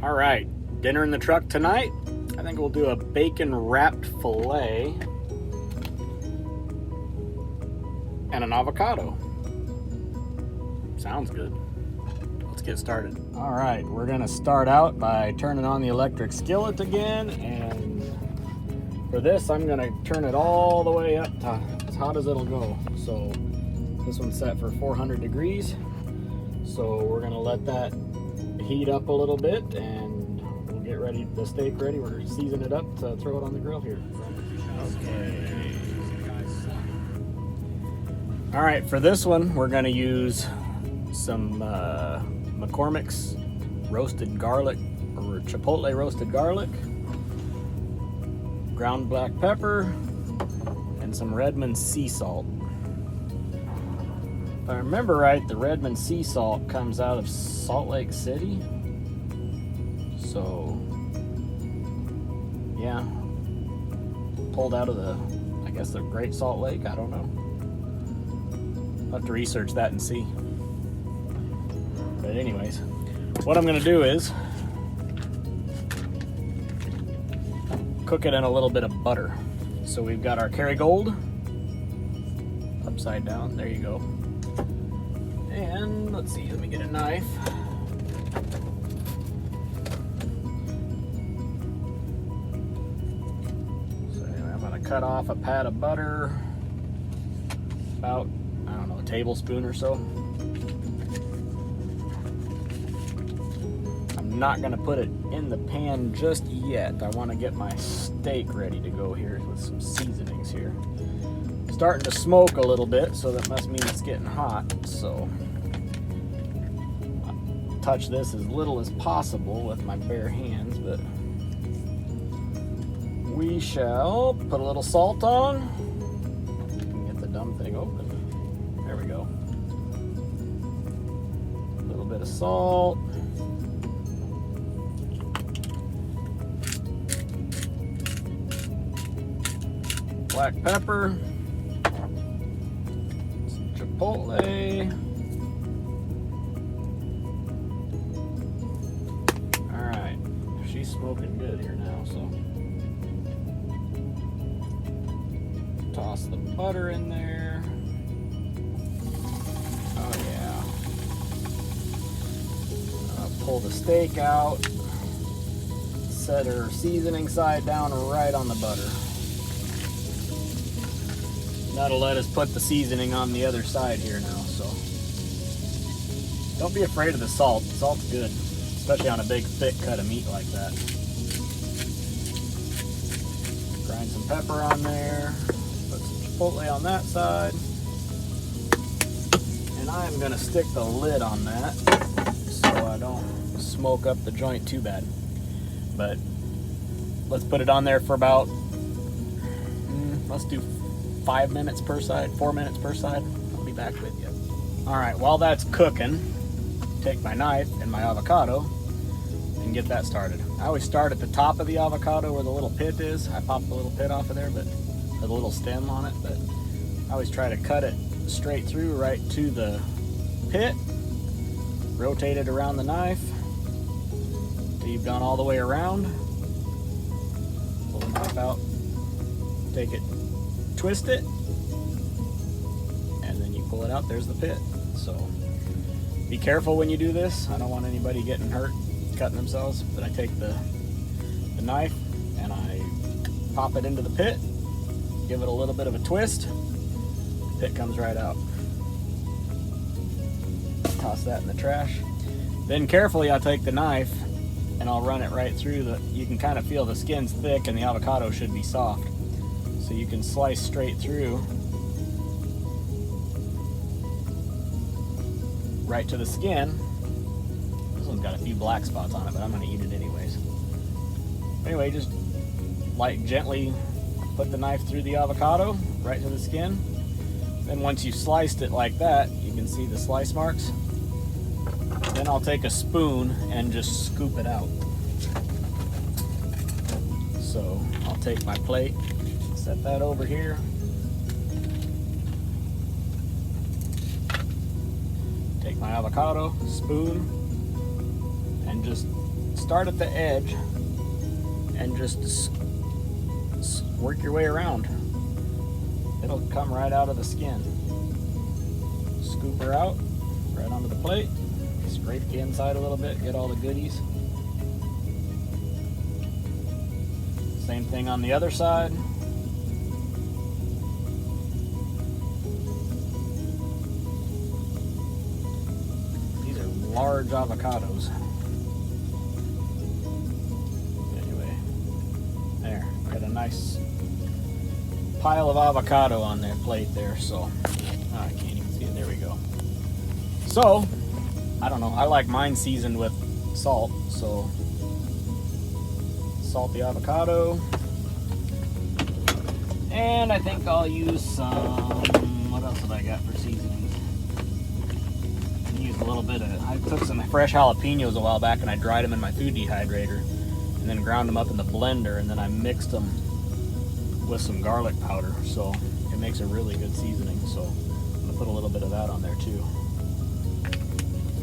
All right, dinner in the truck tonight. I think we'll do a bacon wrapped filet and an avocado. Sounds good. Let's get started. All right, we're gonna start out by turning on the electric skillet again, and for this I'm gonna turn it all the way up to as hot as it'll go. So this one's set for 400 degrees. So we're gonna let that heat up a little bit, and we'll get ready, the steak ready. We're gonna season it up to throw it on the grill here. Okay. All right, for this one, we're gonna use some McCormick's roasted garlic, or chipotle roasted garlic, ground black pepper, and some Redmond sea salt. If I remember right, the Redmond sea salt comes out of Salt Lake City. So, yeah, pulled out of I guess the Great Salt Lake, I don't know. I'll have to research that and see. But anyways, what I'm gonna do is cook it in a little bit of butter. So we've got our Kerrygold, upside down, there you go. And let's see, let me get a knife. So anyway, I'm gonna cut off a pat of butter, about, I don't know, a tablespoon or so. I'm not gonna put it in the pan just yet. I wanna get my steak ready to go here with some seasonings here. Starting to smoke a little bit, so that must mean it's getting hot. So I'll touch this as little as possible with my bare hands, but we shall put a little salt on. Get the dumb thing open. There we go. A little bit of salt. Black pepper. Chipotle. All right, she's smoking good here now, so toss the butter in there. Oh yeah. Pull the steak out. Set her seasoning side down right on the butter. That'll let us put the seasoning on the other side here now, so. Don't be afraid of the salt. The salt's good, especially on a big, thick cut of meat like that. Grind some pepper on there. Put some chipotle on that side. And I'm gonna stick the lid on that so I don't smoke up the joint too bad. But let's put it on there for about, let's do 5 minutes per side, 4 minutes per side. I'll be back with you. All right, while that's cooking, take my knife and my avocado and get that started. I always start at the top of the avocado where the little pit is. I pop the little pit off of there, but the little stem on it, but I always try to cut it straight through right to the pit. Rotate it around the knife until you've gone all the way around. Pull the knife out, take it, twist it, and then you pull it out. There's the pit. So be careful when you do this. I don't want anybody getting hurt, cutting themselves, but I take the knife and I pop it into the pit, give it a little bit of a twist, the pit comes right out. Toss that in the trash. Then carefully I'll take the knife and I'll run it right through you can kind of feel the skin's thick and the avocado should be soft. So you can slice straight through right to the skin. This one's got a few black spots on it, but I'm gonna eat it anyways. Anyway, just gently put the knife through the avocado right to the skin. Then once you've sliced it like that, you can see the slice marks. Then I'll take a spoon and just scoop it out. So I'll take my plate, set that over here. Take my avocado, spoon, and and just start at the edge and just work your way around. It'll come right out of the skin. Scoop her out right onto the plate, scrape the inside a little bit, get all the goodies. Same thing on the other side. These are large avocados. Anyway, there, got a nice pile of avocado on their plate there, so I can't even see it. There we go. So, I don't know, I like mine seasoned with salt, so salt the avocado. And I think I'll use some, what else have I got for seasonings? Use a little bit of, I took some fresh jalapenos a while back and I dried them in my food dehydrator and then ground them up in the blender, and then I mixed them with some garlic powder, so it makes a really good seasoning. So I'm gonna put a little bit of that on there too.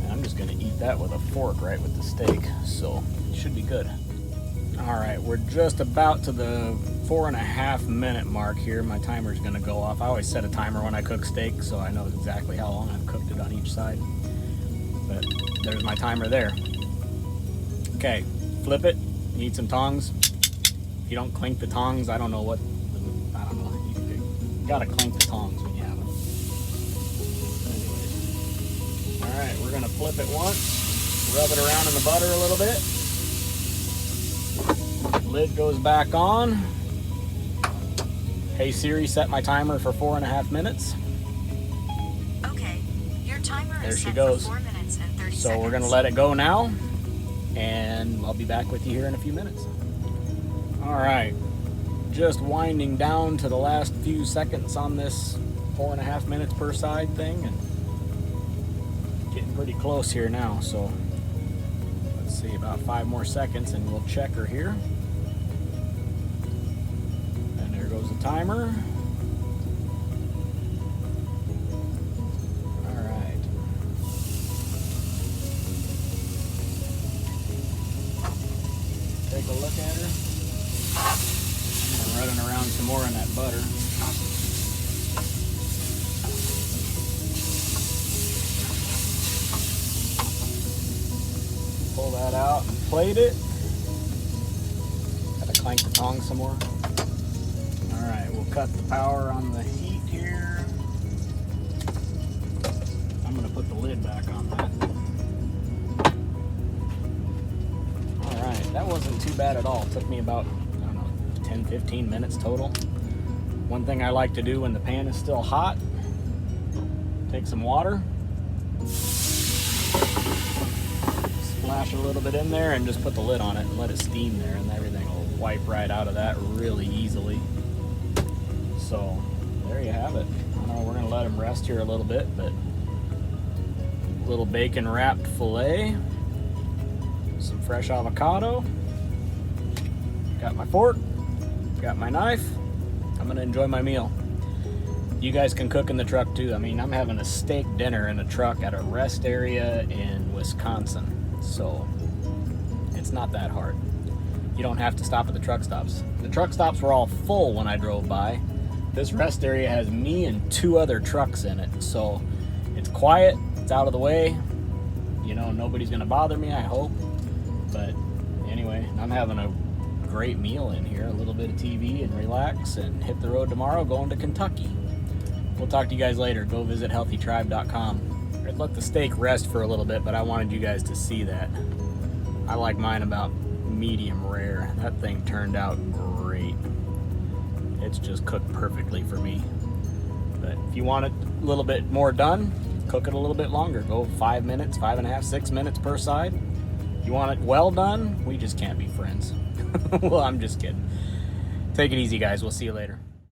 And I'm just gonna eat that with a fork right with the steak, so it should be good. All right, we're just about to the 4.5 minute mark here. My timer's gonna go off. I always set a timer when I cook steak, so I know exactly how long I've cooked it on each side. But there's my timer there. Okay, flip it, need some tongs. If you don't clink the tongs, I don't know. You gotta clink the tongs when you have them. Anyways. All right, we're gonna flip it once, rub it around in the butter a little bit. Lid goes back on. Hey Siri, set my timer for 4.5 minutes. Okay, your timer there is she set goes. for 4 minutes and 30 So seconds. we're gonna let it go now, and I'll be back with you here in a few minutes. All right, just winding down to the last few seconds on this 4.5 minutes per side thing, and getting pretty close here now. So let's see, about 5 more seconds and we'll check her here. And there goes the timer. All right. Take a look at her. I'm running around some more in that butter. Pull that out and plate it. Gotta clank the tongs some more. Alright, we'll cut the power on the heat here. I'm gonna put the lid back on that. Alright, that wasn't too bad at all. It took me about 10-15 minutes total. One thing I like to do when the pan is still hot, take some water, splash a little bit in there, and just put the lid on it and let it steam there, and everything will wipe right out of that really easily. So there you have it. I know we're gonna let them rest here a little bit, but a little bacon wrapped filet, some fresh avocado, got my fork, got my knife. I'm gonna enjoy my meal. You guys can cook in the truck too. I mean, I'm having a steak dinner in a truck at a rest area in Wisconsin, so it's not that hard. You don't have to stop at the truck stops. The truck stops were all full when I drove by. This rest area has me and 2 other trucks in it, so it's quiet, it's out of the way. You know, nobody's gonna bother me, I hope. But anyway, I'm having a great meal in here, a little bit of TV and relax, and hit the road tomorrow going to Kentucky. We'll talk to you guys later. Go visit healthytribe.com. I'd let the steak rest for a little bit, but I wanted you guys to see that. I like mine about medium rare. That thing turned out great. It's just cooked perfectly for me. But if you want it a little bit more done, cook it a little bit longer. Go 5 minutes, 5.5, 6 minutes per side. You want it well done? We just can't be friends. Well, I'm just kidding. Take it easy, guys. We'll see you later.